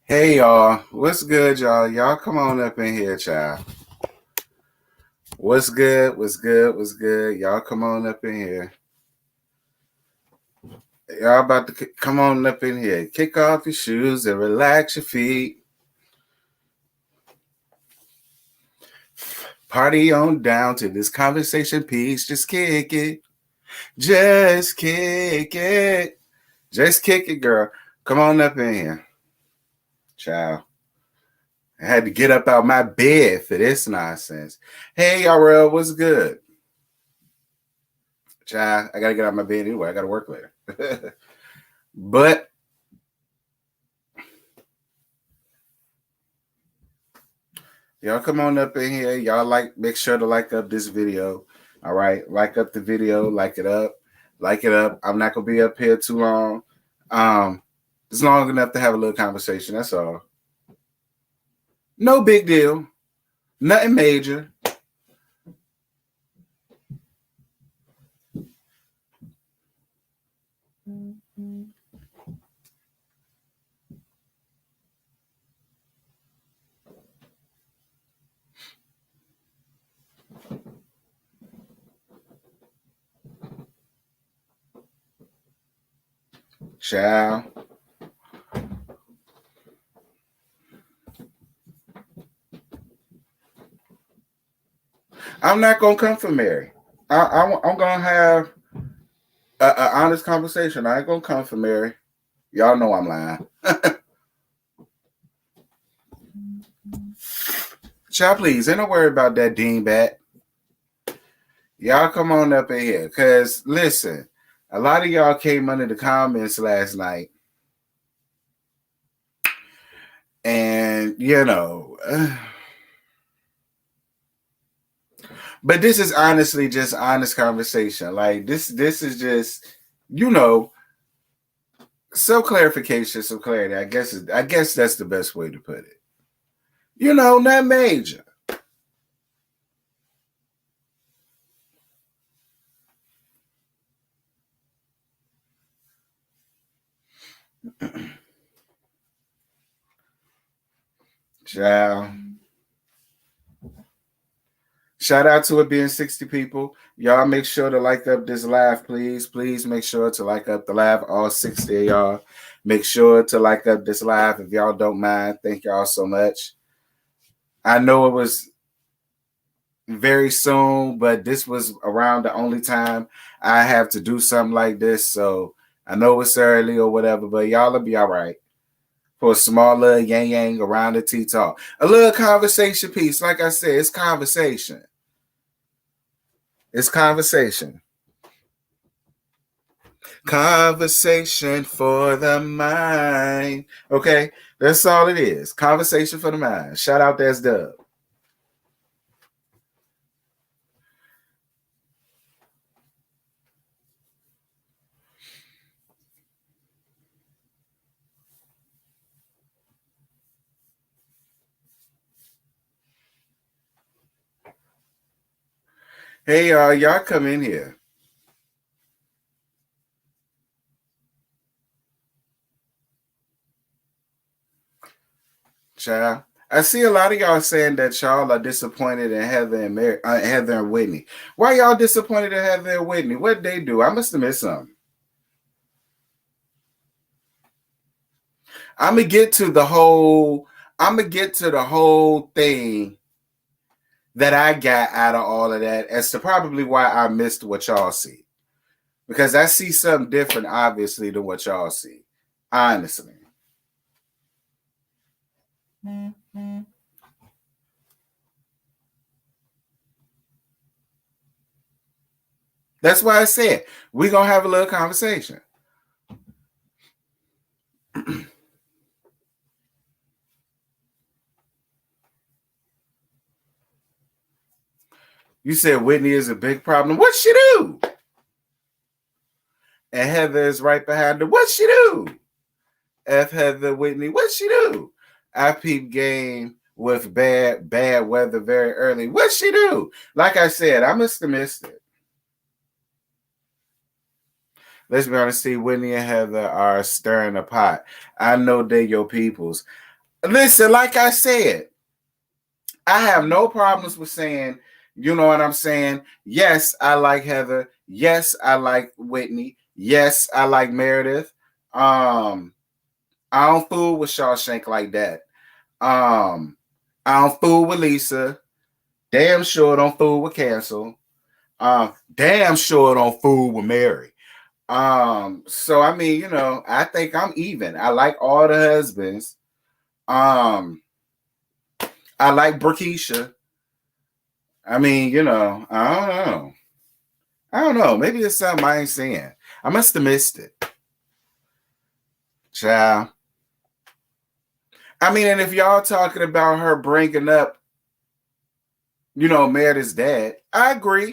Hey y'all, what's good, y'all? Y'all come on up in here, child. What's good? What's good? What's good? Y'all come on up in here. Y'all about to come on up in here. Kick off your shoes and relax your feet. Party on down to this conversation piece. Just kick it. Just kick it. Just kick it, girl. Come on up in here. Child. I had to get up out my bed for this nonsense. Hey, y'all, what's good? Child, I gotta get out of my bed anyway. I gotta work later. But y'all come on up in here. Y'all make sure to like up this video. All right. Like up the video, like it up. Like it up. I'm not gonna be up here too long. It's long enough to have a little conversation. That's all. No big deal. Nothing major. Child. I'm not gonna come for Mary. I'm gonna have an honest conversation. I ain't gonna come for Mary. Y'all know I'm lying. Child, please, ain't no worry about that dingbat. Y'all come on up in here. Cause listen, a lot of y'all came under the comments last night. And but this is honestly just honest conversation. Like this is just, some clarification, some clarity. I guess that's the best way to put it. Not major. Ciao. Shout out to it being 60 people. Y'all make sure to like up this live, please. Please make sure to like up the live, all 60 of y'all. Make sure to like up this live if y'all don't mind. Thank y'all so much. I know it was very soon, but this was around the only time I have to do something like this. So I know it's early or whatever, but y'all will be all right. For a small little yang around the tea talk. A little conversation piece. Like I said, it's conversation. It's conversation. Conversation for the mind. Okay, that's all it is. Conversation for the mind. Shout out to S-Dub. Hey, y'all come in here. Child. I see a lot of y'all saying that y'all are disappointed in Heather and Whitney. Why y'all disappointed in Heather and Whitney? What'd they do? I must have missed something. I'm gonna get to the whole thing that I got out of all of that as to probably why I missed what y'all see. Because I see something different, obviously, than what y'all see. Honestly. Mm-hmm. That's why I said we're gonna have a little conversation. You said Whitney is a big problem. What she do? And Heather is right behind her. What she do? F Heather Whitney. What she do? I peep game with bad weather very early. What she do? Like I said, I must have missed it. Let's be honest, see, Whitney and Heather are stirring the pot. I know they your peoples. Listen, like I said, I have no problems with saying, you know what I'm saying? Yes, I like Heather. Yes, I like Whitney. Yes, I like Meredith. I don't fool with Shawshank like that. I don't fool with Lisa. Damn sure don't fool with Cancel. Damn sure don't fool with Mary. So I mean, you know, I think I'm even. I like all the husbands. I like Burkisha. I mean, you know, I don't know. I don't know. Maybe it's something I ain't seeing. I must have missed it. Child. I mean, and if y'all talking about her bringing up, you know, Meredith's dad, I agree.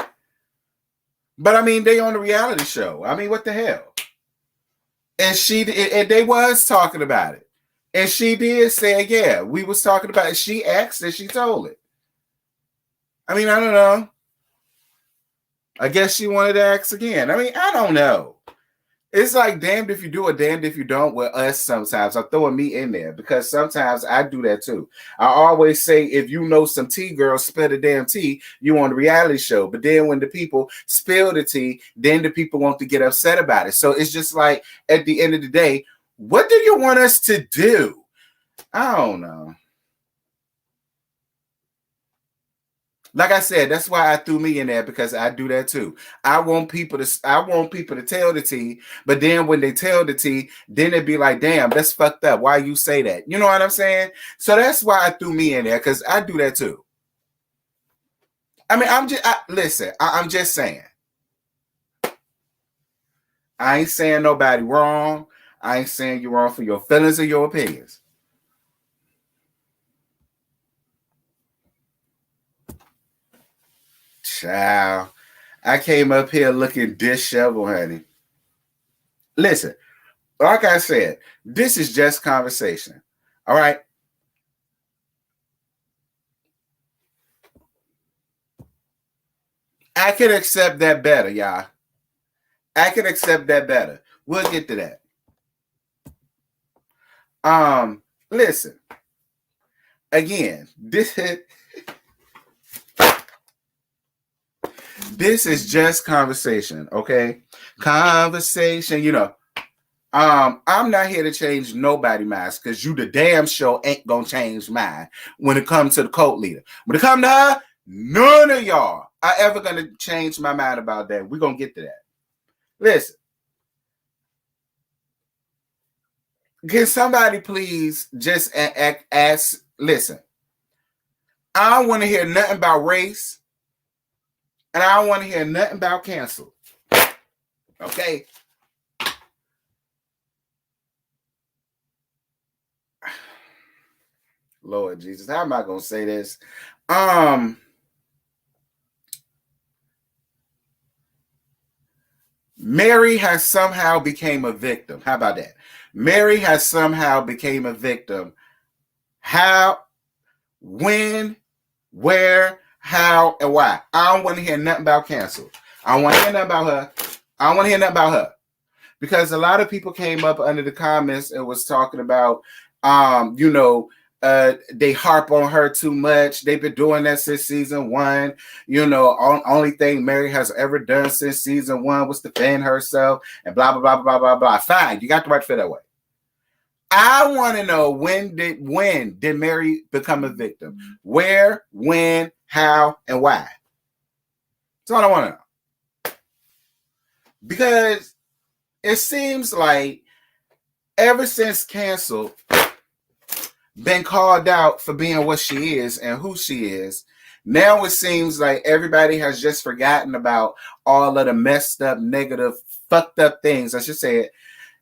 But I mean, they on a reality show. I mean, what the hell? And they was talking about it. And she did say, yeah, we was talking about it. She asked and she told it. I mean, I don't know. I guess she wanted to ask again. I mean, I don't know. It's like damned if you do or damned if you don't with us sometimes. I'm throwing me in there because sometimes I do that too. I always say, if you know some tea, girl, spill the damn tea, you on the reality show. But then when the people spill the tea, then the people want to get upset about it. So it's just like, at the end of the day, what do you want us to do? I don't know. Like I said, that's why I threw me in there, because I do that too. I want people to tell the tea, but then when they tell the tea, then it'd be like, damn, that's fucked up. Why you say that? You know what I'm saying? So that's why I threw me in there, because I do that too. I mean, I'm just saying. I ain't saying nobody wrong. I ain't saying you're wrong for your feelings or your opinions. Child, I came up here looking disheveled, honey. Listen, like I said, this is just conversation. All right. I can accept that better, y'all. I can accept that better. We'll get to that. Listen. Again, this is just conversation, okay? Conversation, you know. I'm not here to change nobody's mind, because you the damn show ain't gonna change mine when it comes to the cult leader. When it comes to her, none of y'all are ever gonna change my mind about that. We're gonna get to that. Listen. Can somebody please just ask? Listen, I don't want to hear nothing about race, and I don't want to hear nothing about cancel. Okay? Lord Jesus, how am I going to say this? Mary has somehow became a victim. How about that? Mary has somehow became a victim. How, when, where, how, and why? I don't want to hear nothing about cancel. I don't want to hear nothing about her. I don't want to hear nothing about her. Because a lot of people came up under the comments and was talking about, they harp on her too much. They've been doing that since season 1. You know, only thing Mary has ever done since season 1 was defend herself and blah, blah, blah, blah, blah, blah. Fine, you got the right to feel that way. I want to know, when did Mary become a victim? Where, when, how, and why? That's all I want to know. Because it seems like ever since Cancel been called out for being what she is and who she is, now it seems like everybody has just forgotten about all of the messed up, negative, fucked up things, I should say it,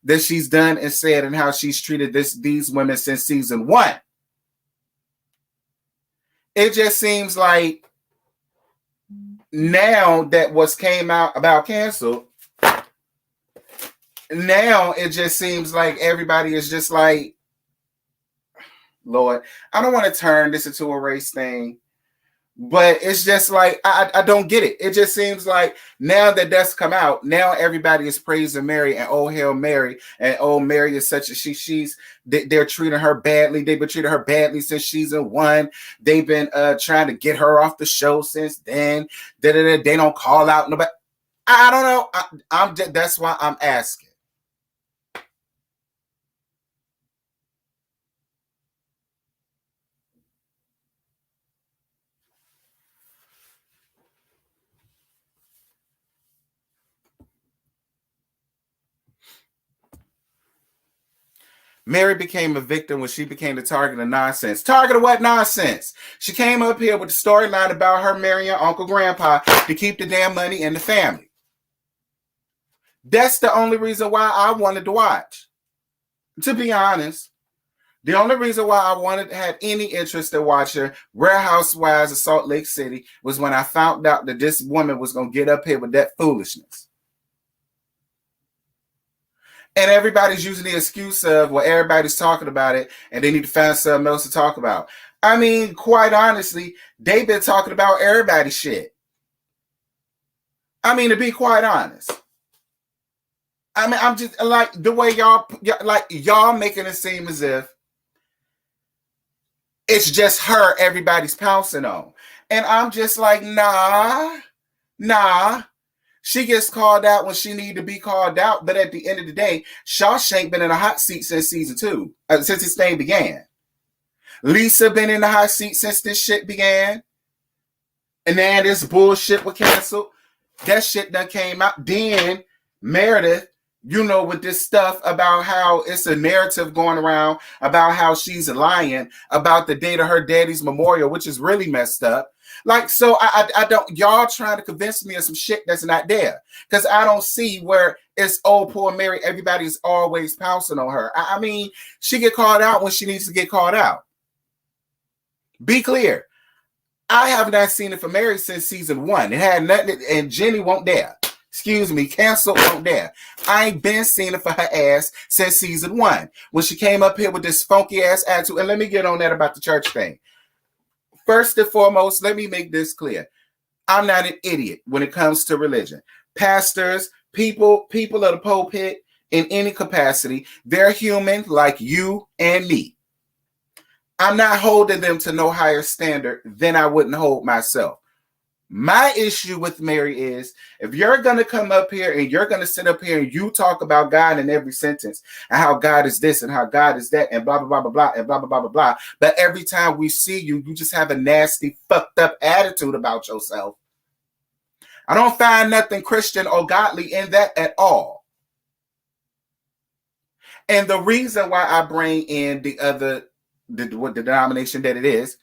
that she's done and said, and how she's treated these women since season 1. It just seems like now that what's came out about Cancel, now it just seems like everybody is just like, Lord, I don't want to turn this into a race thing, But it's just like I don't get it. It just seems like now that that's come out, now everybody is praising Mary and oh hail Mary and oh Mary is such a they're treating her badly. They've been treating her badly since season 1. They've been trying to get her off the show since then. They don't call out nobody. I don't know. That's why I'm asking. Mary became a victim when she became the target of nonsense. Target of what nonsense? She came up here with the storyline about her marrying Uncle Grandpa to keep the damn money in the family. That's the only reason why I wanted to watch. To be honest, the only reason why I wanted to have any interest in watching Real Housewives of Salt Lake City was when I found out that this woman was going to get up here with that foolishness. And everybody's using the excuse of, well, everybody's talking about it and they need to find something else to talk about. I mean, quite honestly, they've been talking about everybody's shit. I mean, to be quite honest. I mean, I'm just like the way y'all making it seem as if it's just her everybody's pouncing on. And I'm just like, nah. She gets called out when she need to be called out. But at the end of the day, Shawshank been in a hot seat since season 2, since this thing began. Lisa been in the hot seat since this shit began. And then this bullshit was canceled. That shit done came out. Then Meredith, with this stuff about how it's a narrative going around about how she's lying about the date of her daddy's memorial, which is really messed up. Like, so I don't, y'all trying to convince me of some shit that's not there. Because I don't see where it's, oh, poor Mary, everybody's always pouncing on her. I mean, she get called out when she needs to get called out. Be clear. I have not seen it for Mary since season 1. It had nothing, and Jenny won't dare. Excuse me, cancel won't dare. I ain't been seeing it for her ass since season 1. When she came up here with this funky ass attitude. And let me get on that about the church thing. First and foremost, let me make this clear. I'm not an idiot when it comes to religion. Pastors, people of the pulpit, in any capacity, they're human like you and me. I'm not holding them to no higher standard than I wouldn't hold myself. My issue with Mary is, if you're going to come up here and you're going to sit up here and you talk about God in every sentence and how God is this and how God is that and blah, blah, blah, blah, blah, and blah, blah, blah, blah, blah. But every time we see you, you just have a nasty, fucked up attitude about yourself. I don't find nothing Christian or godly in that at all. And the reason why I bring in the denomination that it is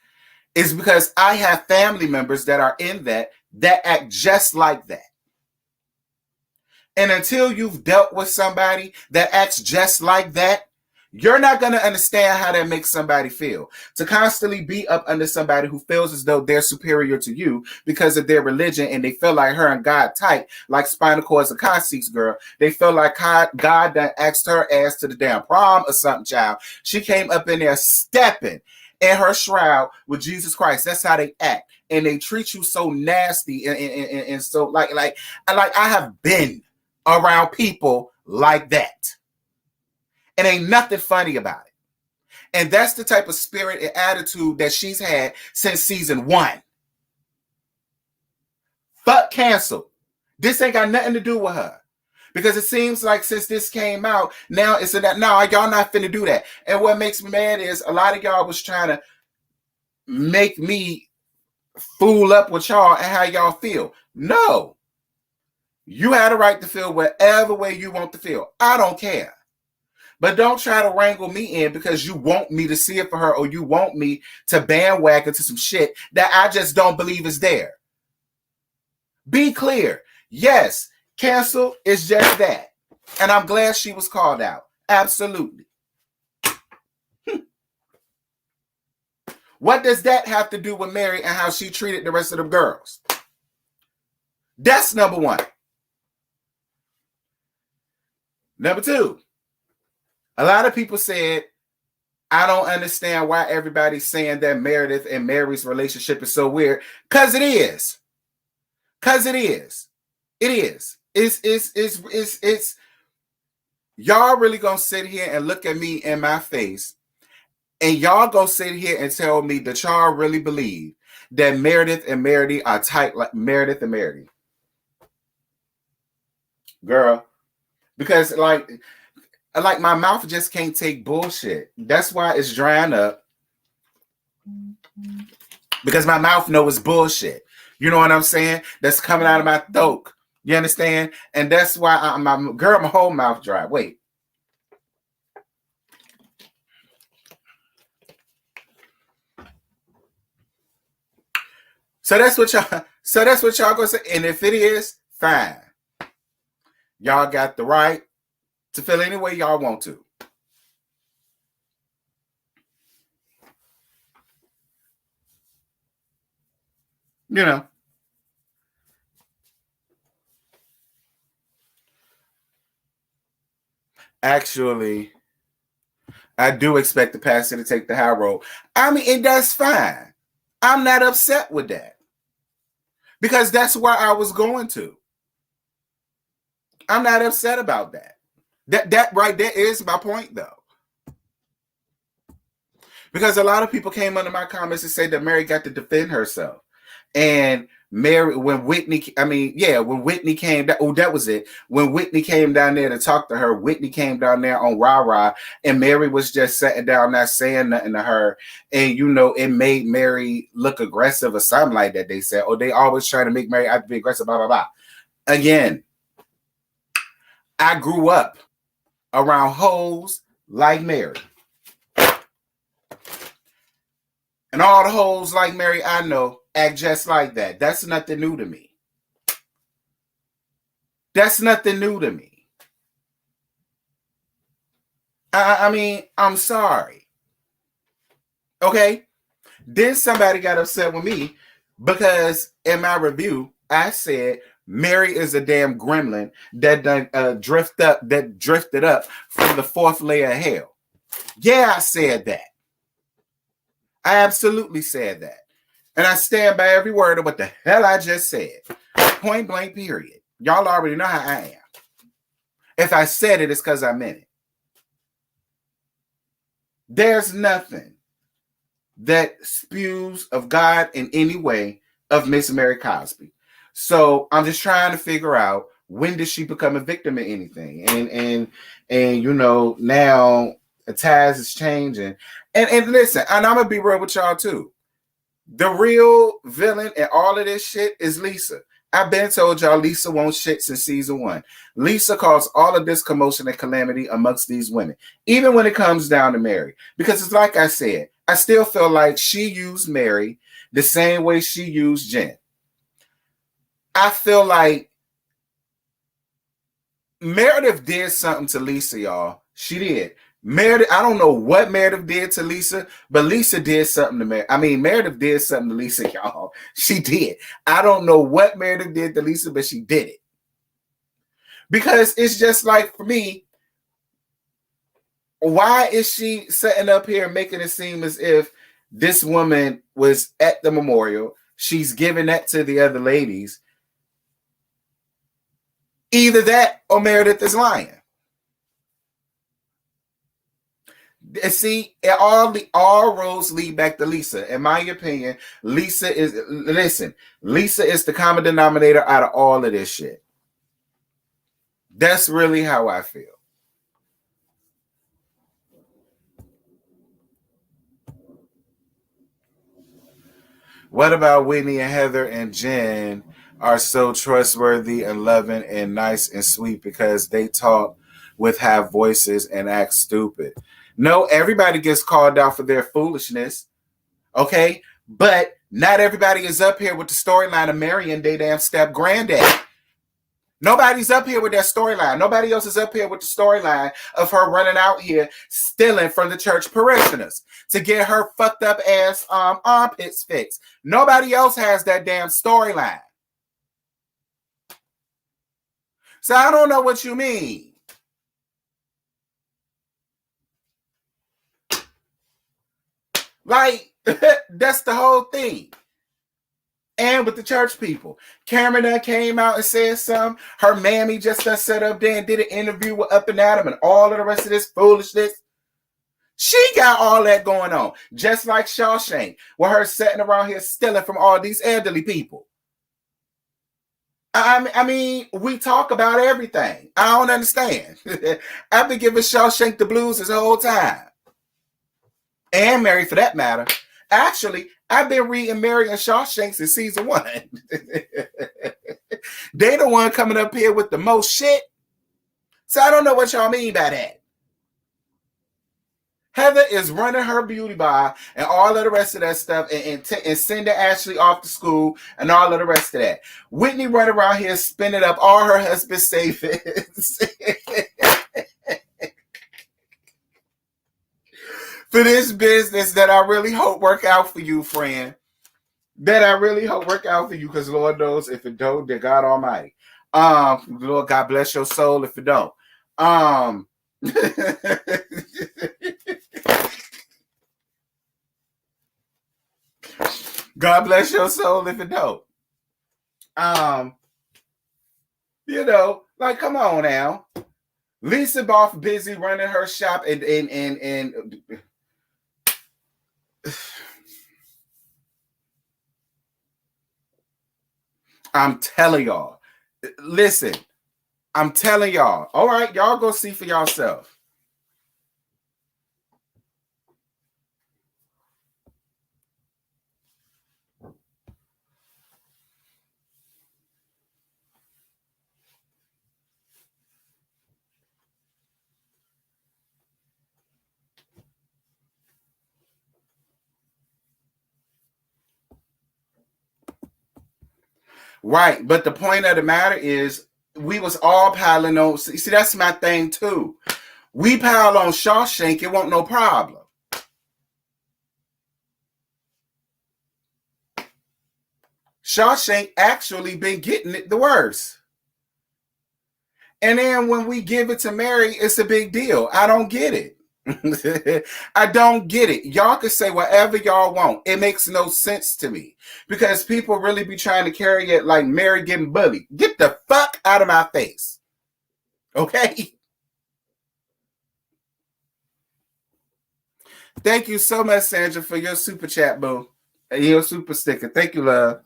because I have family members that are in that act just like that. And until you've dealt with somebody that acts just like that, you're not going to understand how that makes somebody feel. To constantly be up under somebody who feels as though they're superior to you because of their religion and they feel like her and God tight, like spinal cords and car seats, girl. They feel like God done asked her ass to the damn prom or something, child. She came up in there stepping in her shroud with Jesus Christ. That's how they act. And they treat you so nasty and so like I have been around people like that. And ain't nothing funny about it. And that's the type of spirit and attitude that she's had since season 1. Fuck cancel. This ain't got nothing to do with her. Because it seems like since this came out, now it's that no, y'all not finna do that. And what makes me mad is a lot of y'all was trying to make me fool up with y'all and how y'all feel. No. You had a right to feel whatever way you want to feel. I don't care. But don't try to wrangle me in because you want me to see it for her or you want me to bandwagon to some shit that I just don't believe is there. Be clear. Yes, cancel is just that. And I'm glad she was called out. Absolutely. What does that have to do with Mary and how she treated the rest of the girls? That's number 1. Number 2. A lot of people said I don't understand why everybody's saying that Meredith and Mary's relationship is so weird. Because it is. Because it is. It is. It's y'all really gonna sit here and look at me in my face, and y'all gonna sit here and tell me that y'all really believe that Meredith and Meredy are tight like Meredith and Meredy. Girl. Because like my mouth just can't take bullshit. That's why it's drying up. Because my mouth knows bullshit. You know what I'm saying? That's coming out of my throat. You understand? And that's why my whole mouth dry. Wait. So that's what y'all gonna say. And if it is, fine. Y'all got the right to feel any way y'all want to. You know. Actually, I do expect the pastor to take the high road. I mean, and that's fine. I'm not upset with that. Because that's where I was going to. I'm not upset about that. That right there is my point, though. Because a lot of people came under my comments and said that Mary got to defend herself. And Mary, when Whitney came down, that was it. When Whitney came down there to talk to her, Whitney came down there on rah-rah, and Mary was just sitting down, not saying nothing to her. And, you know, it made Mary look aggressive or something like that. They said, oh, they always try to make Mary have to be aggressive, blah, blah, blah. Again, I grew up around hoes like Mary. And all the hoes like Mary I know act just like that. That's nothing new to me. That's nothing new to me. I mean, I'm sorry. Okay? Then somebody got upset with me because in my review, I said Mary is a damn gremlin that drifted up from the fourth layer of hell. Yeah, I said that. I absolutely said that. And I stand by every word of what the hell I just said. Point blank, period. Y'all already know how I am. If I said it, it's because I meant it. There's nothing that spews of God in any way of Miss Mary Cosby. So I'm just trying to figure out, when did she become a victim of anything? And you know, now Taz is changing. And listen, and I'm gonna be real with y'all too. The real villain in all of this shit is Lisa. I've been told y'all Lisa won't shit since season 1. Lisa caused all of this commotion and calamity amongst these women, even when it comes down to Mary. Because it's like I said, I still feel like she used Mary the same way she used Jen. I feel like Meredith did something to Lisa, y'all. She did. Meredith, I don't know what Meredith did to Lisa, but Lisa did something to Meredith. I mean, Meredith did something to Lisa, y'all. She did. I don't know what Meredith did to Lisa, but she did it. Because it's just like, for me, why is she sitting up here making it seem as if this woman was at the memorial? She's giving that to the other ladies. Either that or Meredith is lying. See, all roads lead back to Lisa. In my opinion, Lisa is the common denominator out of all of this shit. That's really how I feel. What about Whitney and Heather and Jen are so trustworthy and loving and nice and sweet because they talk with high voices and act stupid? No, everybody gets called out for their foolishness. Okay? But not everybody is up here with the storyline of marrying their damn step granddad. Nobody's up here with that storyline. Nobody else is up here with the storyline of her running out here stealing from the church parishioners to get her fucked up ass armpits fixed. Nobody else has that damn storyline. So I don't know what you mean. Like, that's the whole thing. And with the church people, Cameron came out and said something. Her mammy just set up there and did an interview with Up and Adam and all of the rest of this foolishness. She got all that going on, just like Shawshank, with her sitting around here stealing from all these elderly people. I mean, we talk about everything. I don't understand. I've been giving Shawshank the blues this whole time. And Mary, for that matter. Actually, I've been reading Mary and Shawshank in season 1. They the one coming up here with the most shit. So I don't know what y'all mean by that. Heather is running her beauty bar and all of the rest of that stuff and sending Ashley off to school and all of the rest of that. Whitney running around here spending up all her husband's savings for this business that I really hope work out for you, friend. That I really hope work out for you, because Lord knows if it don't, then God Almighty. Lord, God bless your soul if it don't. God bless your soul if it don't. You know, like, come on now. Lisa Boff busy running her shop and I'm telling y'all. Listen, I'm telling y'all. All right, y'all go see for yourself. Right, but the point of the matter is we was all piling on. See, that's my thing too. We pile on Shawshank, it won't no problem. Shawshank actually been getting it the worst. And then when we give it to Mary, it's a big deal. I don't get it. I don't get it. Y'all can say whatever y'all want. It makes no sense to me, because people really be trying to carry it like Mary getting bullied. Get the fuck out of my face. Okay? Thank you so much, Sandra, for your super chat, boo. Your super sticker. Thank you, love.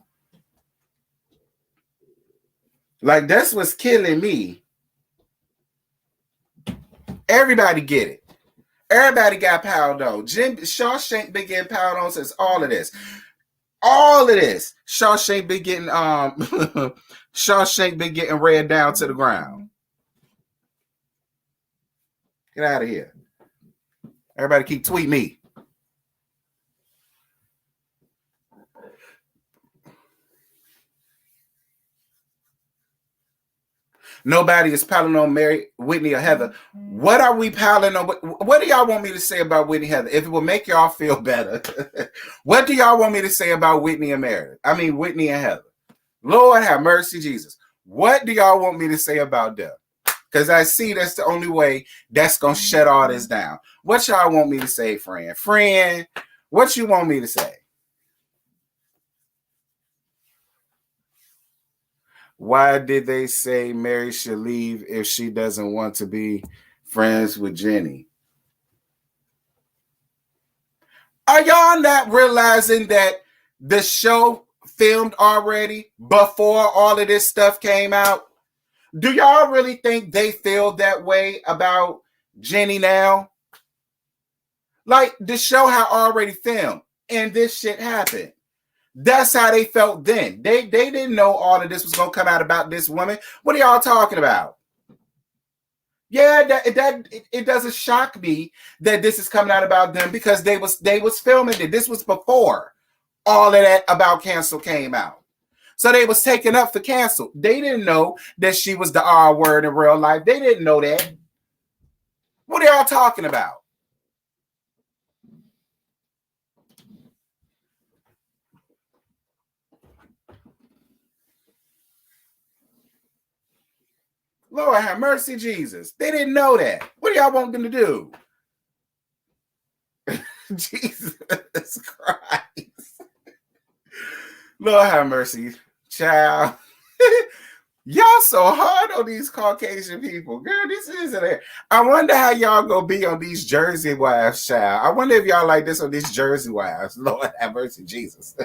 Like, that's what's killing me. Everybody get it. Everybody got piled on. Shawshank been getting piled on since all of this. All of this. Shawshank been getting Shawshank been getting ran down to the ground. Get out of here. Everybody keep tweeting me. Nobody is piling on Mary, Whitney, or Heather. What are we piling on? What do y'all want me to say about Whitney, Heather? If it will make y'all feel better, what do y'all want me to say about Whitney and Mary? I mean, Whitney and Heather. Lord have mercy, Jesus. What do y'all want me to say about them? Because I see that's the only way that's going to shut all this down. What y'all want me to say, friend? Friend, what you want me to say? Why did they say Mary should leave if she doesn't want to be friends with Jenny? Are y'all not realizing that the show filmed already before all of this stuff came out? Do y'all really think they feel that way about Jenny now? Like, the show had already filmed and this shit happened. That's how they felt then. They didn't know all of this was going to come out about this woman. What are y'all talking about? Yeah, it doesn't shock me that this is coming out about them, because they was filming it. This was before all of that about cancel came out. So they was taken up for cancel. They didn't know that she was the R word in real life. They didn't know that. What are y'all talking about? Lord have mercy, Jesus. They didn't know that. What do y'all want them to do? Jesus Christ. Lord have mercy. Child. Y'all so hard on these Caucasian people. Girl, this isn't it. I wonder how y'all gonna be on these Jersey wives, child. I wonder if y'all like this on these Jersey wives. Lord have mercy, Jesus.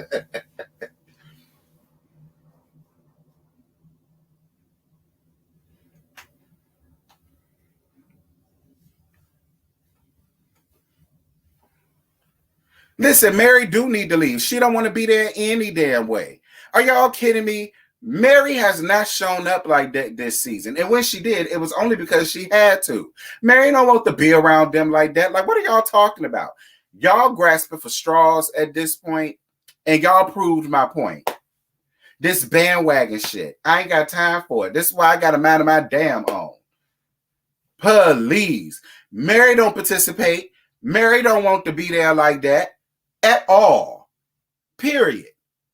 Listen, Mary do need to leave. She don't want to be there any damn way. Are y'all kidding me? Mary has not shown up like that this season. And when she did, it was only because she had to. Mary don't want to be around them like that. Like, what are y'all talking about? Y'all grasping for straws at this point, and y'all proved my point. This bandwagon shit, I ain't got time for it. This is why I got to mind my damn own. Please. Mary don't participate. Mary don't want to be there like that at all. Period.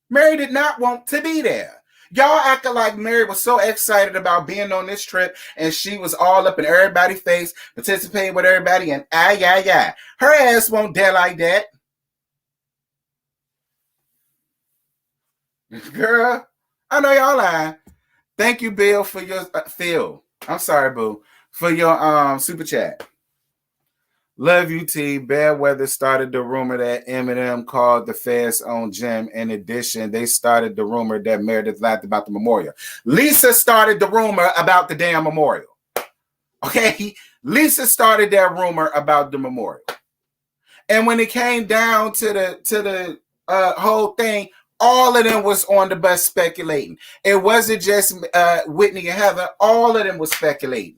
Mary did not want to be there. Y'all acting like Mary was so excited about being on this trip and she was all up in everybody's face, participating with everybody, and her ass won't dare like that. Girl, I know y'all lying. Thank you, Bill, for your Phil. I'm sorry, boo, for your super chat. Love you, T. Bad Weather started the rumor that Eminem called the feds on Jim. In addition, they started the rumor that Meredith lied about the memorial. Lisa started the rumor about the damn memorial. Okay? Lisa started that rumor about the memorial. And when it came down to the whole thing, all of them was on the bus speculating. It wasn't just Whitney and Heather. All of them was speculating.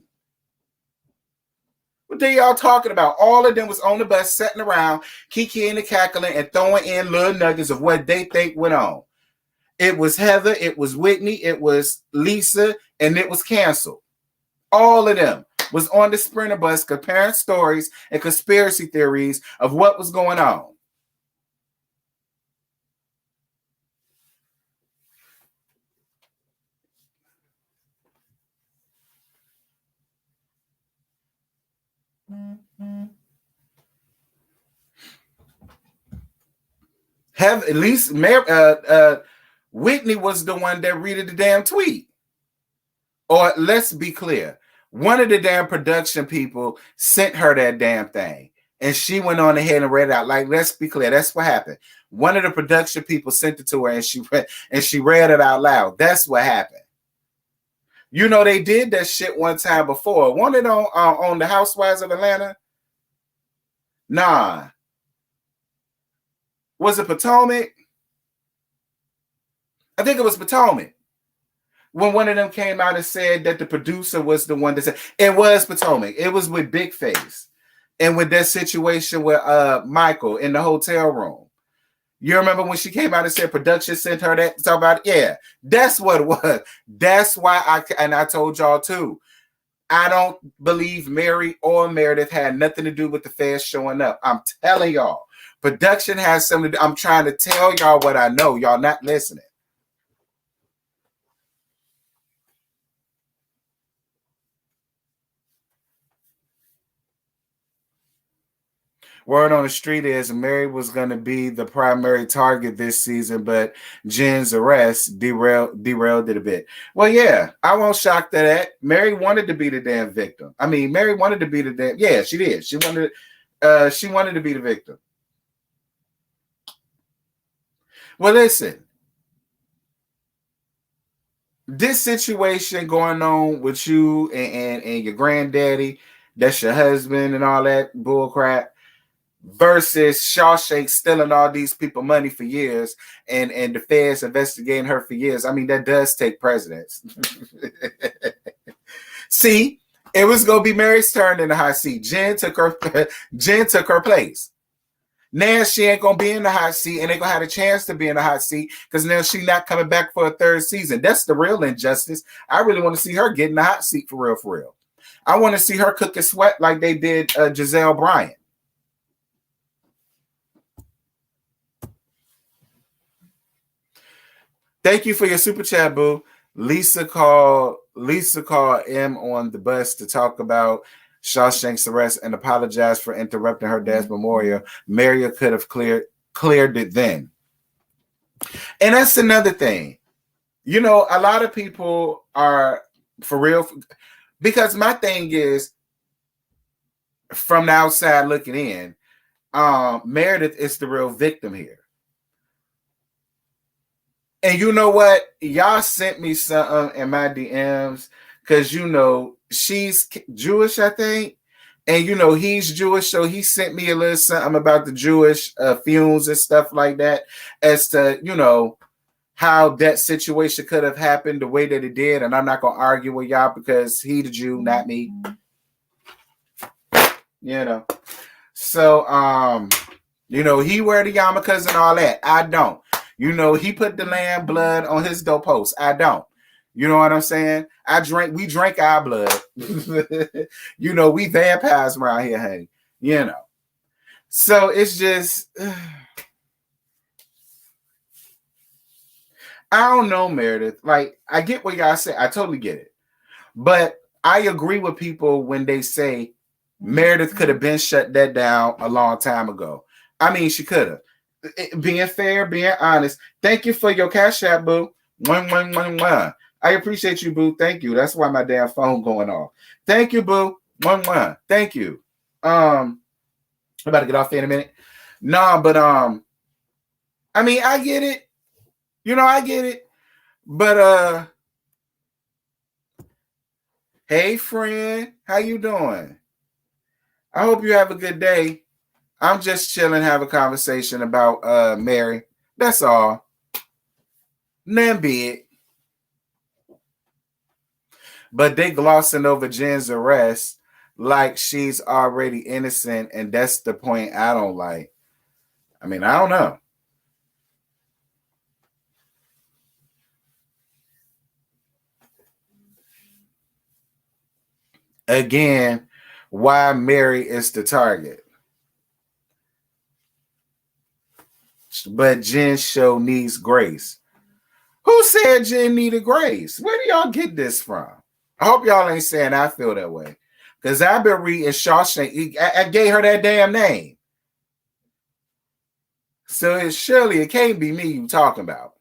What are y'all talking about? All of them was on the bus, sitting around, kikiing and cackling and throwing in little nuggets of what they think went on. It was Heather, it was Whitney, it was Lisa, and it was canceled. All of them was on the Sprinter bus comparing stories and conspiracy theories of what was going on. Have at least Whitney was the one that read the damn tweet. Or let's be clear, one of the damn production people sent her that damn thing, and she went on ahead and read it out. Like, let's be clear, that's what happened. One of the production people sent it to her, and she read it out loud. That's what happened. You know, they did that shit one time before. Wasn't it on the Housewives of Atlanta? Nah. Was it Potomac? I think it was Potomac. When one of them came out and said that the producer was the one that said it was Potomac. It was with Big Face. And with that situation with Michael in the hotel room. You remember when she came out and said production sent her that to talk about it? Yeah, that's what it was. That's why I told y'all too. I don't believe Mary or Meredith had nothing to do with the feds showing up. I'm telling y'all. Production has something to do. I'm trying to tell y'all what I know. Y'all not listening. Word on the street is Mary was going to be the primary target this season, but Jen's arrest derailed it a bit. Well, yeah, I won't shock that. Mary wanted to be the damn victim. I mean, Mary wanted to be the damn. Yeah, she did. She wanted to be the victim. Well, listen, this situation going on with you and your granddaddy, that's your husband and all that bullcrap, versus Shawshank stealing all these people money for years and the feds investigating her for years. I mean, that does take precedence. See, it was gonna be Mary's turn in the hot seat. Jen took her place. Now she ain't gonna be in the hot seat and ain't gonna have a chance to be in the hot seat because now she's not coming back for a third season. That's the real injustice. I really want to see her get in the hot seat for real, for real. I want to see her cook and sweat like they did Giselle Bryant. Thank you for your super chat, boo. Lisa called M on the bus to talk about Shawshank's arrest and apologized for interrupting her dad's memorial. Maria could have cleared it then. And that's another thing. You know, a lot of people are for real, because my thing is, from the outside looking in, Meredith is the real victim here. And you know what? Y'all sent me something in my DMs because, you know, she's Jewish, I think. And, you know, he's Jewish. So he sent me a little something about the Jewish fumes and stuff like that as to, you know, how that situation could have happened the way that it did. And I'm not going to argue with y'all because he the Jew, not me. You know. So, you know, he wear the yarmulkes and all that. I don't. You know, he put the lamb blood on his doorpost. I don't. You know what I'm saying? We drink our blood. You know, we vampires around here, honey. You know. So it's just, I don't know, Meredith. Like, I get what y'all say. I totally get it. But I agree with people when they say Meredith could have been shut that down a long time ago. I mean, she could have. Being fair, being honest. Thank you for your Cash App, boo. I appreciate you, boo. Thank you. That's why my damn phone going off. Thank you, boo. Thank you. I'm about to get off here in a minute. No, but I mean, I get it. You know, I get it. But hey, friend, how you doing? I hope you have a good day. I'm just chilling, have a conversation about Mary. That's all. None be it. But they glossing over Jen's arrest like she's already innocent, and that's the point I don't like. I mean, I don't know. Again, why Mary is the target. But Jen show needs grace. Who said Jen needed grace? Where do y'all get this from? I hope y'all ain't saying I feel that way. Because I've been reading Shawshank. I gave her that damn name. So it can't be me you talking about.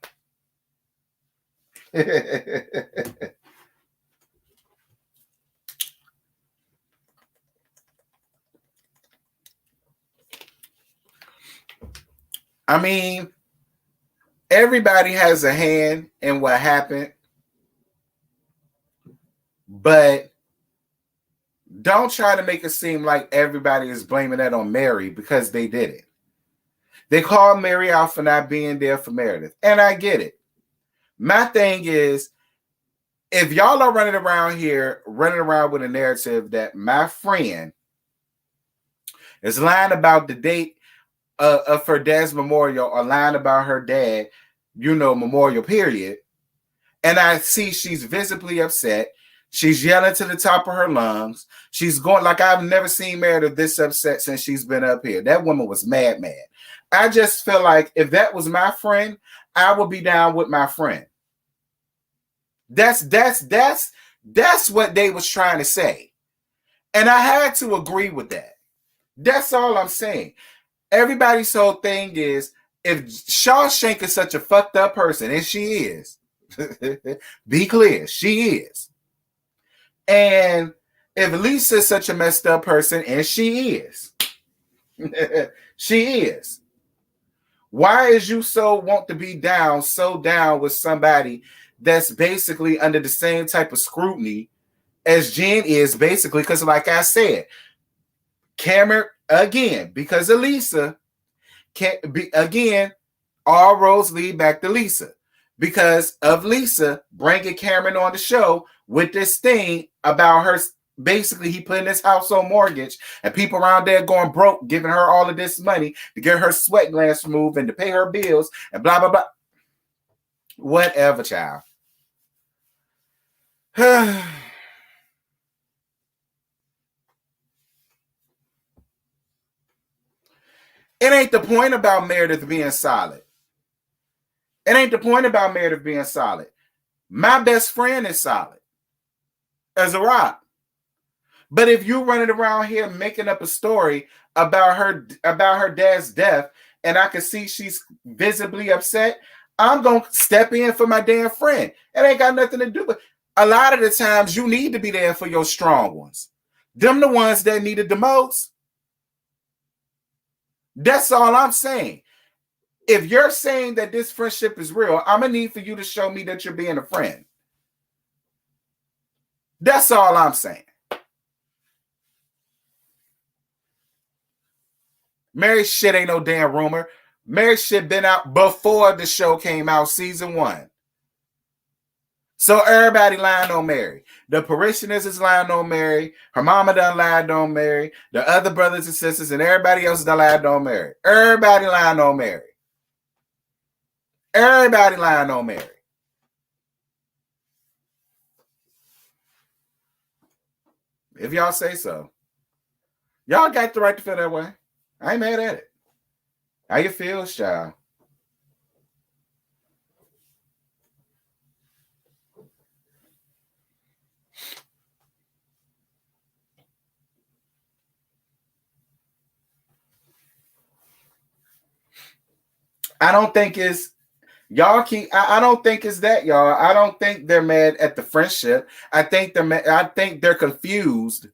I mean, everybody has a hand in what happened, but don't try to make it seem like everybody is blaming that on Mary because they did it. They called Mary out for not being there for Meredith, and I get it. My thing is, if y'all are running around with a narrative that my friend is lying about the date of her dad's memorial or lying about her dad, you know, memorial period, and I see she's visibly upset. She's yelling to the top of her lungs. She's going like I've never seen Meredith this upset since she's been up here. That woman was mad. I just feel like if that was my friend, I would be down with my friend. That's what they was trying to say. And I had to agree with that. That's all I'm saying. Everybody's whole thing is, if Shawshank is such a fucked up person, and she is, be clear, she is. And if Lisa is such a messed up person, and she is, she is. Why is you so want to be down with somebody that's basically under the same type of scrutiny as Jen is, basically? Because like I said, Cameron, again, because of Lisa, all roads lead back to Lisa. Because of Lisa bringing Cameron on the show with this thing about her, basically he putting his house on mortgage and people around there going broke, giving her all of this money to get her sweat glands removed and to pay her bills and blah, blah, blah. Whatever, child. It ain't the point about Meredith being solid. It ain't the point about Meredith being solid. My best friend is solid as a rock. But if you running around here making up a story about her dad's death, and I can see she's visibly upset, I'm gonna step in for my damn friend. It ain't got nothing to do with. A lot of the times you need to be there for your strong ones. Them the ones that needed the most. That's all I'm saying. If you're saying that this friendship is real, I'm gonna need for you to show me that you're being a friend. That's all I'm saying. Mary shit ain't no damn rumor. Mary shit been out before the show came out, season 1. So everybody lying on Mary. The parishioners is lying on Mary. Her mama done lied on Mary. The other brothers and sisters and everybody else done lied on Mary. Everybody lying on Mary. Everybody lying on Mary. If y'all say so. Y'all got the right to feel that way. I ain't mad at it. How you feel, child? I don't think it's y'all keep. I don't think it's that, y'all. I don't think they're mad at the friendship. I think they're confused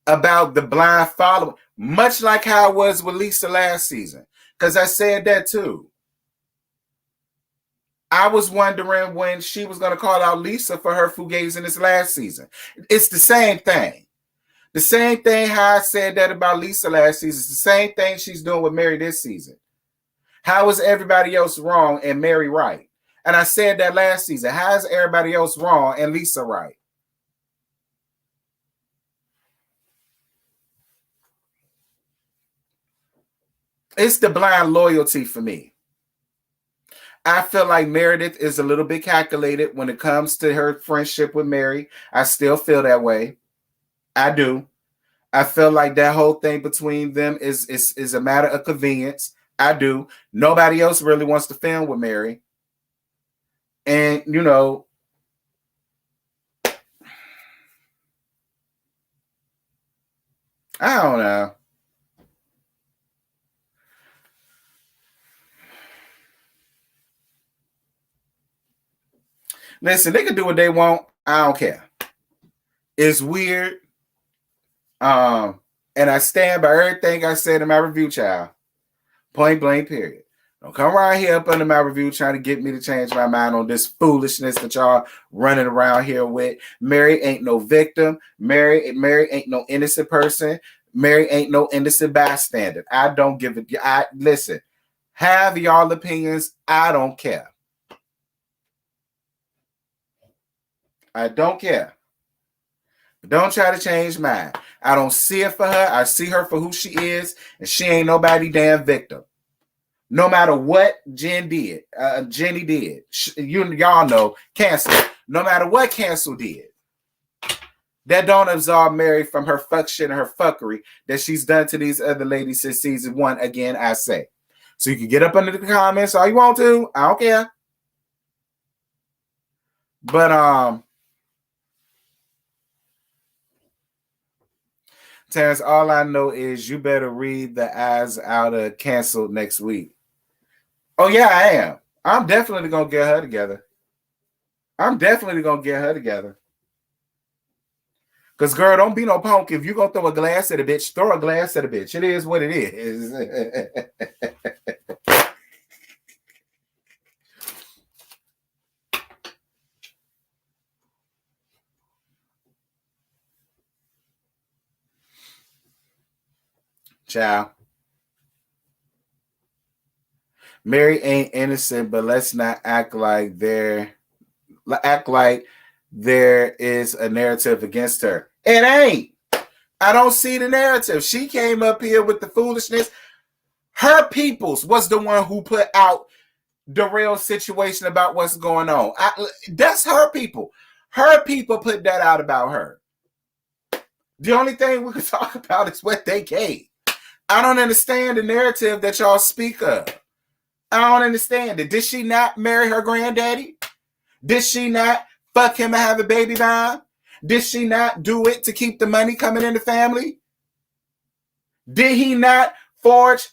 about the blind following, much like how it was with Lisa last season. Because I said that too. I was wondering when she was going to call out Lisa for her fugazi in this last season. It's the same thing. The same thing how I said that about Lisa last season. It's the same thing she's doing with Mary this season. How is everybody else wrong and Mary right? And I said that last season. How is everybody else wrong and Lisa right? It's the blind loyalty for me. I feel like Meredith is a little bit calculated when it comes to her friendship with Mary. I still feel that way. I do. I feel like that whole thing between them is a matter of convenience. I do. Nobody else really wants to film with Mary. And, you know, I don't know. Listen, they can do what they want. I don't care. It's weird. And I stand by everything I said in my review, child. Point blank, period. Don't come around here up under my review trying to get me to change my mind on this foolishness that y'all running around here with. Mary ain't no victim. Mary ain't no innocent person. Mary ain't no innocent bystander. I don't give it. Listen, have y'all opinions. I don't care. I don't care. Don't try to change mine. I don't see it for her. I see her for who she is, and she ain't nobody damn victim. No matter what Jenny did, y'all know, cancel. No matter what cancel did, that don't absolve Mary from her fuck shit and her fuckery that she's done to these other ladies since season 1. Again, I say. So you can get up under the comments all you want to. I don't care. But Terrence, all I know is you better read the eyes out of canceled next week. Oh, yeah, I am. I'm definitely going to get her together. Because, girl, don't be no punk. If you're going to throw a glass at a bitch, throw a glass at a bitch. It is what it is. Child. Mary ain't innocent, but let's not act like there is a narrative against her. It ain't. I don't see the narrative. She came up here with the foolishness. Her peoples was the one who put out the real situation about what's going on. That's her people. Her people put that out about her. The only thing we could talk about is what they gave. I don't understand the narrative that y'all speak of. I don't understand it. Did she not marry her granddaddy? Did she not fuck him and have a baby by him? Did she not do it to keep the money coming in the family? Did he not forge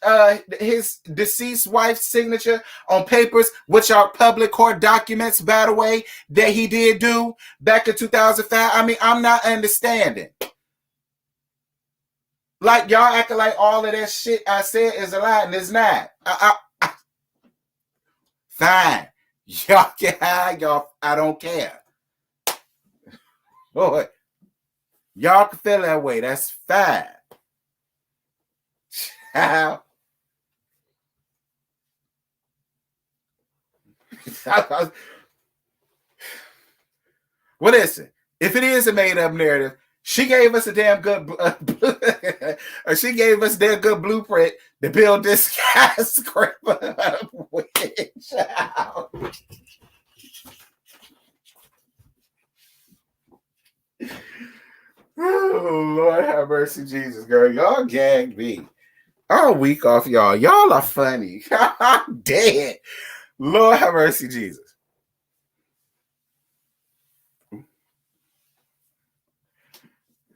his deceased wife's signature on papers, which are public court documents, by the way, that he did do back in 2005? I mean, I'm not understanding. Like, y'all acting like all of that shit I said is a lie, and it's not. Fine. Y'all can hide, y'all. I don't care. Boy, y'all can feel that way. That's fine. Well, listen, if it is a made-up narrative, she gave us a damn good she gave us their good blueprint to build this skyscraper with. Oh, Lord have mercy, Jesus, girl. Y'all gagged me. I'm weak off y'all. Y'all are funny. I'm dead. Lord have mercy, Jesus.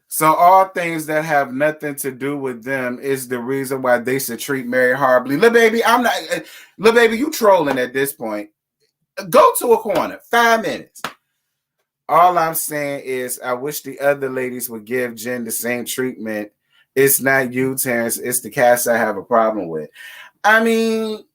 So all things that have nothing to do with them is the reason why they should treat Mary horribly. Little baby, I'm not. Little baby, you trolling at this point. Go to a corner. 5 minutes. All I'm saying is I wish the other ladies would give Jen the same treatment. It's not you, Terrence. It's the cast I have a problem with. I mean,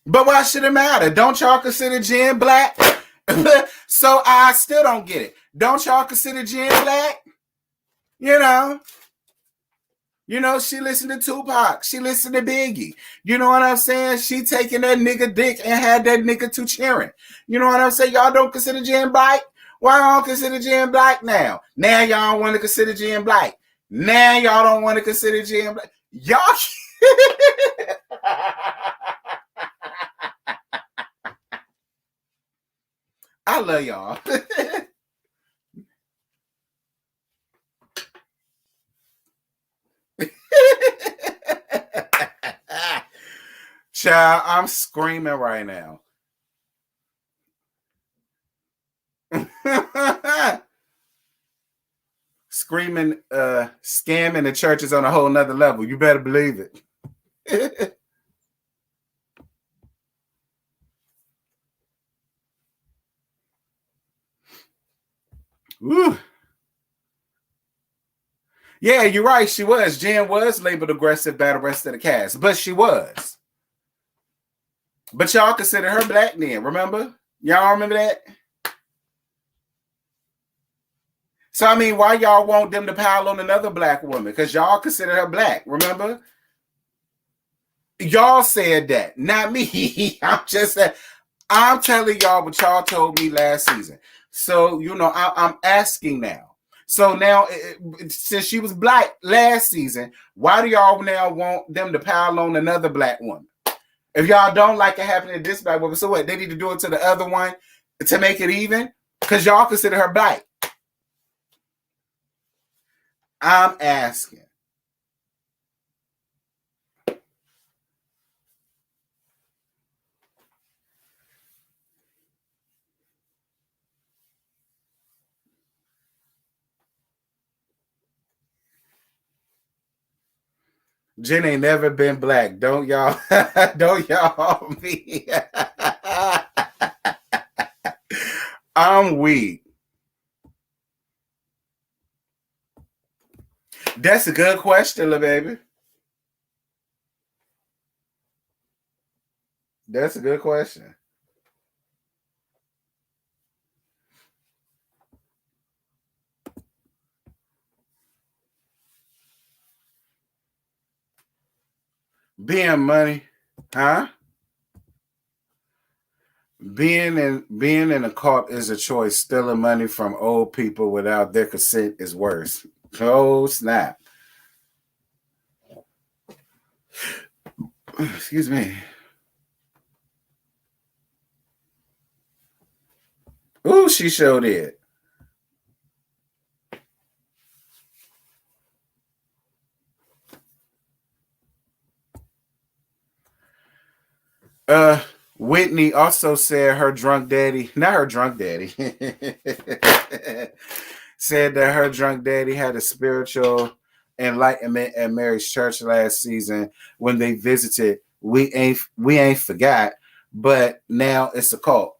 but why should it matter? Don't y'all consider Jen black? So I still don't get it. Don't y'all consider Jen black? You know, she listened to Tupac. She listened to Biggie. You know what I'm saying? She taking that nigga dick and had that nigga to cheering. You know what I'm saying? Y'all don't consider Jen black? Why don't consider Jen black now? Now y'all want to consider Jen black. Now y'all don't want to consider Jen black. Y'all. I love y'all. Child, I'm screaming right now. Screaming, scamming the churches on a whole nother level. You better believe it. Woo. Yeah, you're right. She was. Jen was labeled aggressive by the rest of the cast, but she was. But y'all consider her black then, remember? Y'all remember that? So, I mean, why y'all want them to pile on another black woman? Because y'all consider her black, remember? Y'all said that, not me. I'm telling y'all what y'all told me last season. So, you know, I'm asking now. So now, since she was black last season, why do y'all now want them to pile on another black woman? If y'all don't like it happening to this black woman, so what? They need to do it to the other one to make it even? Because y'all consider her black. I'm asking. Jen ain't never been black. Don't y'all be. I'm weak. That's a good question, little baby. That's a good question. Being money, huh? Being in a cult is a choice. Stealing money from old people without their consent is worse. Oh snap! Excuse me. Ooh, she showed it. Whitney also said her drunk daddy, not her drunk daddy, said that her drunk daddy had a spiritual enlightenment at Mary's church last season when they visited. We ain't forgot, but now it's a cult.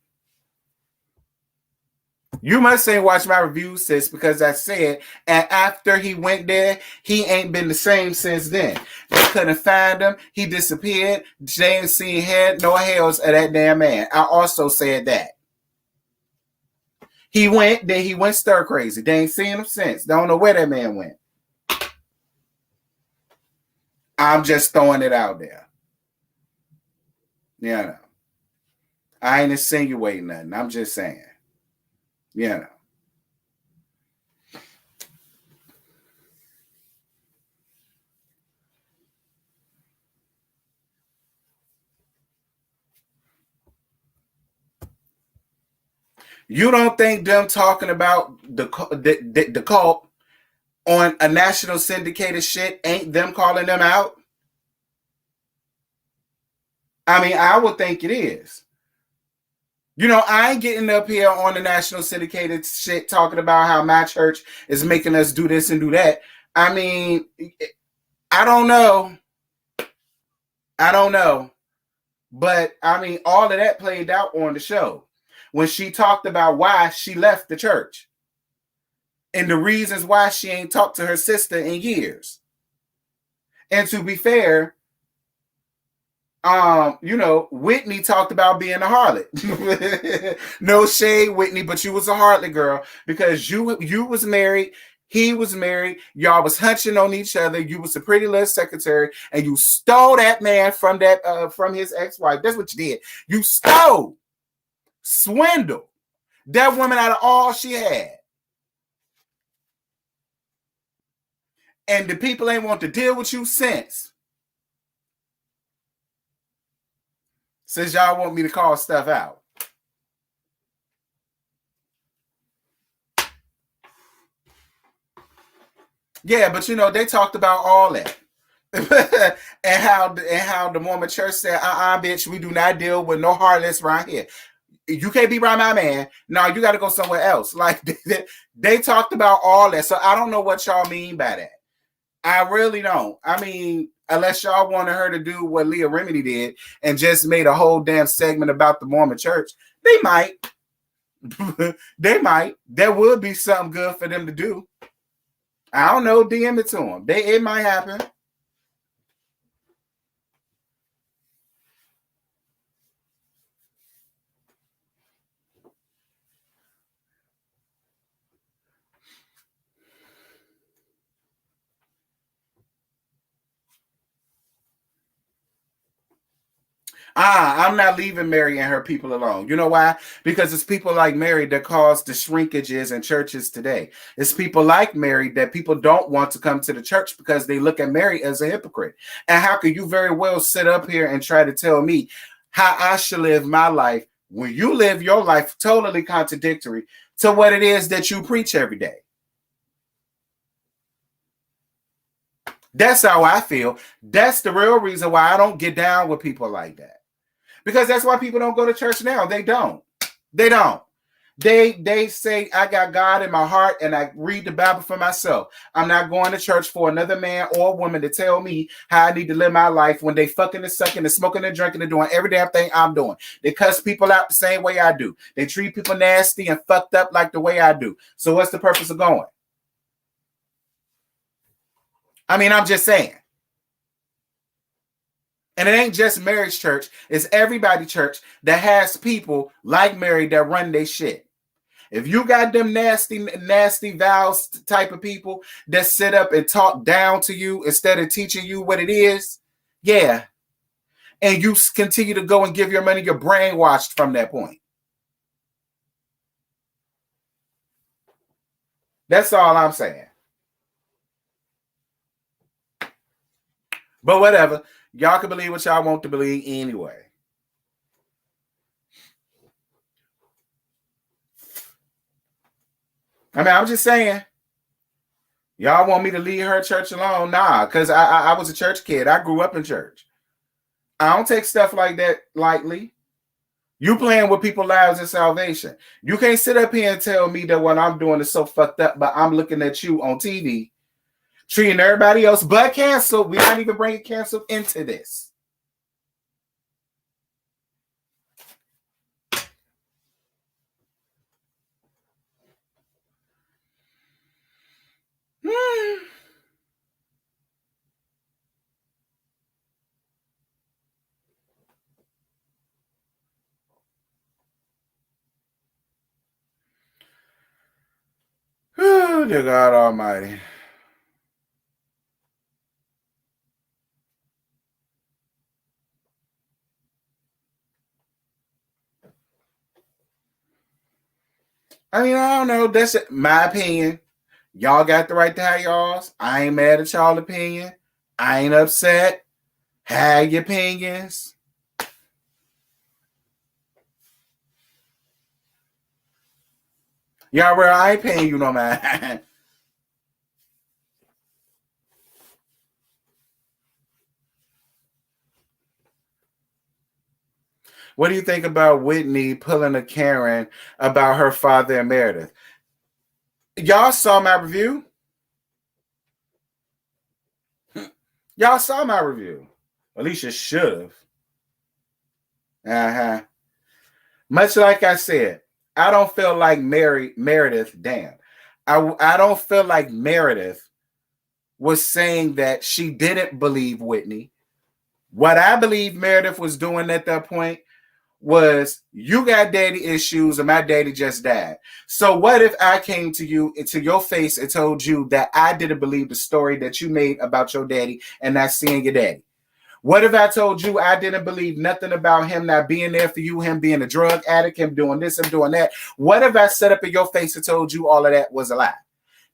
You must say watch my review, sis, because I said, and after he went there, he ain't been the same since then. They couldn't find him. He disappeared. They ain't seen head nor hails of that damn man. I also said that. He went, then he went stir crazy. They ain't seen him since. Don't know where that man went. I'm just throwing it out there. You know. I ain't insinuating nothing. I'm just saying. You know. You don't think them talking about the cult on a national syndicated shit ain't them calling them out? I mean, I would think it is. You know, I ain't getting up here on the national syndicated shit talking about how my church is making us do this and do that. I mean, I don't know. But I mean, all of that played out on the show when she talked about why she left the church and the reasons why she ain't talked to her sister in years. And to be fair, you know, Whitney talked about being a harlot. No shade, Whitney, but you was a harlot, girl, because you was married, he was married, y'all was hunching on each other, you was a pretty little secretary, and you stole that man from from his ex-wife. That's what you did. You stole, swindled that woman out of all she had. And the people ain't want to deal with you since y'all want me to call stuff out. Yeah, but you know, they talked about all that. and how the Mormon church said, bitch, we do not deal with no harlots around here. You can't be around my man. No, you got to go somewhere else. Like they talked about all that. So I don't know what y'all mean by that. I really don't. I mean, unless y'all wanted her to do what Leah Remedy did and just made a whole damn segment about the Mormon church, they might. They might. There would be something good for them to do. I don't know. DM it to them. It might happen. I'm not leaving Mary and her people alone. You know why? Because it's people like Mary that cause the shrinkages in churches today. It's people like Mary that people don't want to come to the church because they look at Mary as a hypocrite. And how could you very well sit up here and try to tell me how I should live my life when you live your life totally contradictory to what it is that you preach every day? That's how I feel. That's the real reason why I don't get down with people like that. Because that's why people don't go to church now. They don't. They say, I got God in my heart and I read the Bible for myself. I'm not going to church for another man or woman to tell me how I need to live my life when they fucking and sucking and smoking and drinking and doing every damn thing I'm doing. They cuss people out the same way I do. They treat people nasty and fucked up like the way I do. So what's the purpose of going? I mean, I'm just saying. And it ain't just Mary's church. It's everybody church that has people like Mary that run their shit. If you got them nasty vows type of people that sit up and talk down to you instead of teaching you what it is, yeah. And you continue to go and give your money, you're brainwashed from that point. That's all I'm saying. But whatever. Y'all can believe what y'all want to believe anyway. I mean, I'm just saying. Y'all want me to leave her church alone? Nah, because I was a church kid. I grew up in church. I don't take stuff like that lightly. You playing with people's lives and salvation. You can't sit up here and tell me that what I'm doing is so fucked up, but I'm looking at you on TV, treating everybody else but cancel. We're not even bringing cancel into this. Oh, dear God Almighty. I mean, I don't know. That's my opinion. Y'all got the right to have y'all's. I ain't mad at y'all opinion. I ain't upset. Have your opinions. Y'all, bro, I ain't paying you no man. What do you think about Whitney pulling a Karen about her father and Meredith? Y'all saw my review? Y'all saw my review. At least you should have. Much like I said, I don't feel like Meredith, damn. I don't feel like Meredith was saying that she didn't believe Whitney. What I believe Meredith was doing at that point was, you got daddy issues and my daddy just died. So what if I came to you, to your face, and told you that I didn't believe the story that you made about your daddy and not seeing your daddy? What if I told you I didn't believe nothing about him not being there for you, him being a drug addict, him doing this, him doing that? What if I set up in your face and told you all of that was a lie?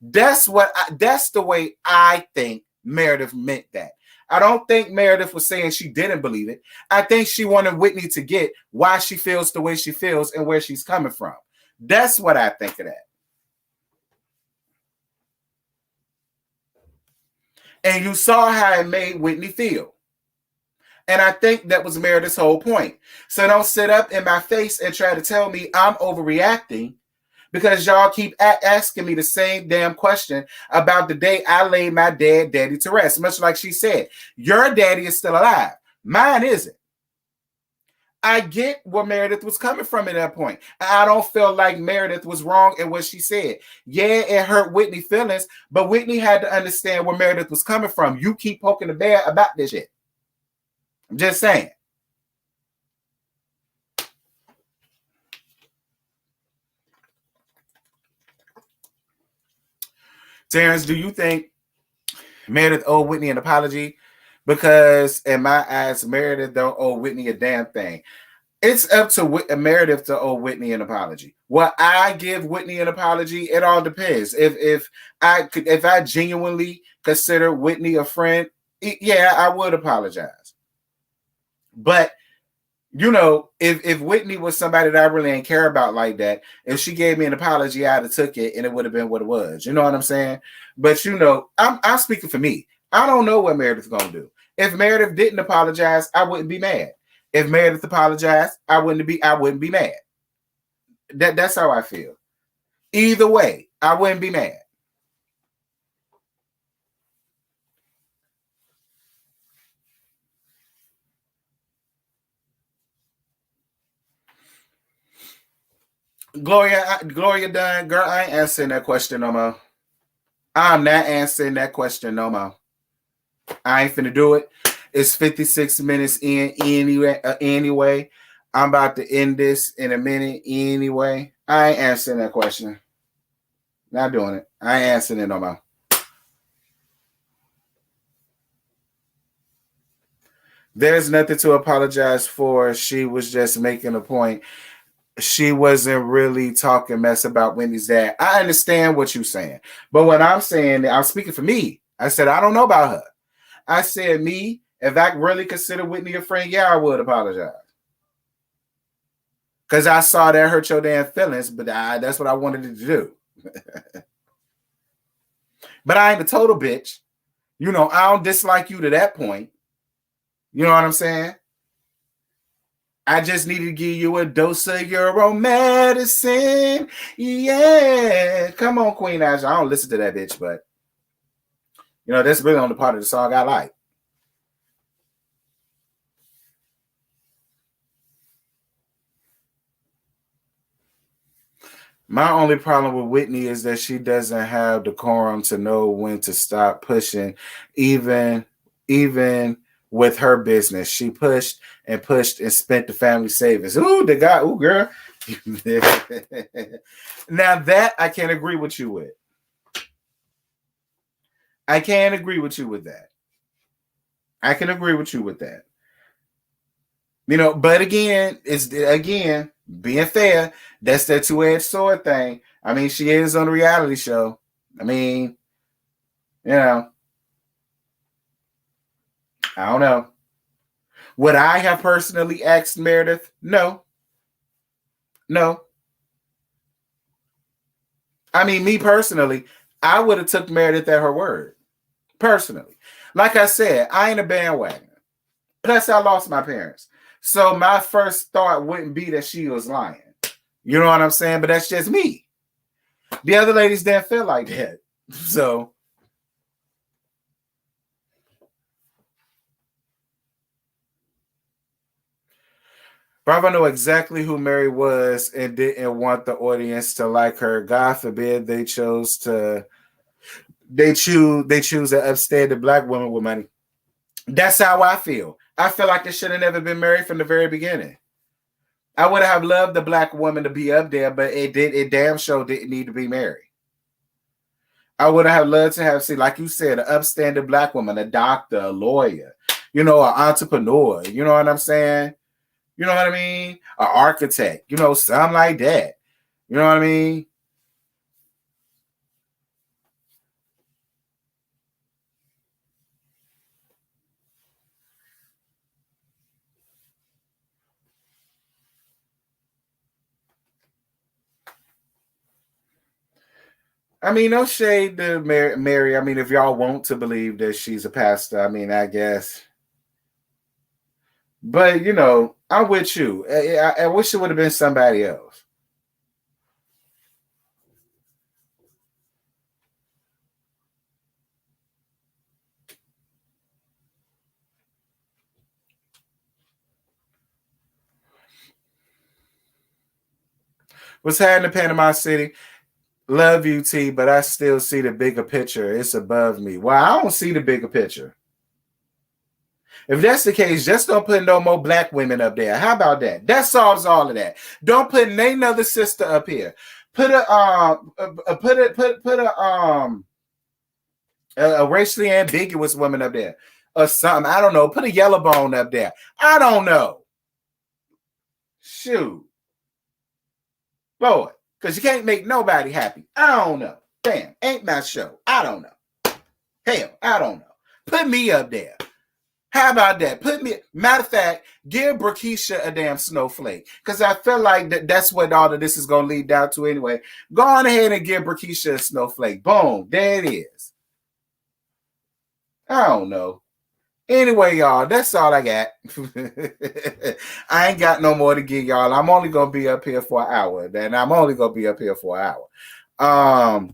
That's the way I think Meredith meant that. I don't think Meredith was saying she didn't believe it. I think she wanted Whitney to get why she feels the way she feels and where she's coming from. That's what I think of that. And you saw how it made Whitney feel. And I think that was Meredith's whole point. So don't sit up in my face and try to tell me I'm overreacting, because y'all keep asking me the same damn question about the day I laid my daddy to rest. Much like she said, your daddy is still alive. Mine isn't. I get where Meredith was coming from at that point. I don't feel like Meredith was wrong in what she said. Yeah, it hurt Whitney's feelings, but Whitney had to understand where Meredith was coming from. You keep poking the bear about this shit. I'm just saying. Terrence, do you think Meredith owed Whitney an apology? Because in my eyes, Meredith don't owe Whitney a damn thing. It's up to Meredith to owe Whitney an apology. Will I give Whitney an apology? It all depends. If I genuinely consider Whitney a friend, yeah, I would apologize. But you know, if Whitney was somebody that I really ain't care about like that, if she gave me an apology, I'd have took it and it would have been what it was. You know what I'm saying? But you know, I'm speaking for me. I don't know what Meredith's gonna do. If Meredith didn't apologize, I wouldn't be mad. If Meredith apologized, I wouldn't be mad. That's how I feel. Either way, I wouldn't be mad. Gloria Dunn, girl, I ain't answering that question no more. I'm not answering that question no more. I ain't finna do it. It's 56 minutes in anyway. I'm about to end this in a minute anyway. I ain't answering that question. Not doing it. I ain't answering it no more. There's nothing to apologize for. She was just making a point. She wasn't really talking mess about Whitney's dad. I understand what you're saying. But what I'm saying, I'm speaking for me. I said, I don't know about her. I said, me, if I really consider Whitney a friend, yeah, I would apologize. Because I saw that hurt your damn feelings, but that's what I wanted to do. But I ain't a total bitch. You know, I don't dislike you to that point. You know what I'm saying? I just need to give you a dose of your own medicine. Yeah. Come on, Queen Ashley. I don't listen to that bitch, but that's really on the part of the song I like. My only problem with Whitney is that she doesn't have decorum to know when to stop pushing, even with her business. She pushed and pushed and spent the family savings. Ooh, the guy, ooh, girl. Now that I can't agree with you with. I can't agree with you with that. I can agree with you with that. But again, being fair, that's that two-edged sword thing. I mean, she is on a reality show. I mean, I don't know. Would I have personally asked Meredith? No. I mean, me personally, I would have took Meredith at her word. Personally. Like I said, I ain't a bandwagon. Plus, I lost my parents. So my first thought wouldn't be that she was lying. You know what I'm saying? But that's just me. The other ladies didn't feel like that. So Bravo know exactly who Mary was and didn't want the audience to like her. God forbid they choose an upstanding black woman with money. That's how I feel. I feel like they should have never been married from the very beginning. I would have loved the black woman to be up there, but it damn sure didn't need to be married. I would have loved to have seen, like you said, an upstanding black woman, a doctor, a lawyer, an entrepreneur. You know what I'm saying? You know what I mean? An architect, something like that. You know what I mean? I mean, no shade to Mary. I mean, if y'all want to believe that she's a pastor, I mean, I guess. But, I'm with you. I wish it would have been somebody else. What's happening in Panama City? Love you, T, but I still see the bigger picture. It's above me. Well, I don't see the bigger picture. If that's the case, just don't put no more black women up there. How about that? That solves all of that. Don't put another sister up here. Put a racially ambiguous woman up there or something. I don't know. Put a yellow bone up there. I don't know. Shoot, Lord, because you can't make nobody happy. I don't know. Damn, ain't my show. I don't know. Hell, I don't know. Put me up there. How about that? Matter of fact, give Brokisha a damn snowflake. Because I feel like that's what all of this is going to lead down to anyway. Go on ahead and give Brokisha a snowflake. Boom. There it is. I don't know. Anyway, y'all, that's all I got. I ain't got no more to give y'all. I'm only going to be up here for an hour. Then I'm only going to be up here for an hour.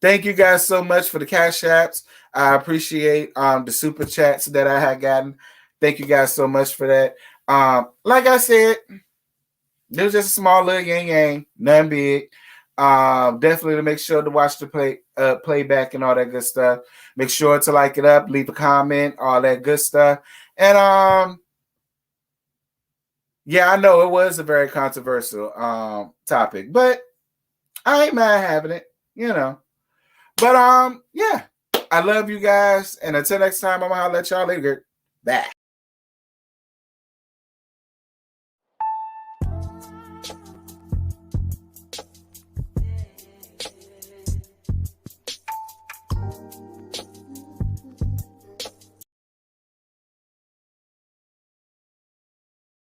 Thank you guys so much for the cash apps. I appreciate the super chats that I had gotten. Thank you guys so much for that. Like I said, it was just a small little yang, nothing big. Definitely to make sure to watch the playback and all that good stuff. Make sure to like it up, leave a comment, all that good stuff. And yeah, I know it was a very controversial topic, but I ain't mad having it, But yeah, I love you guys, and until next time, I'm gonna let y'all later. Bye.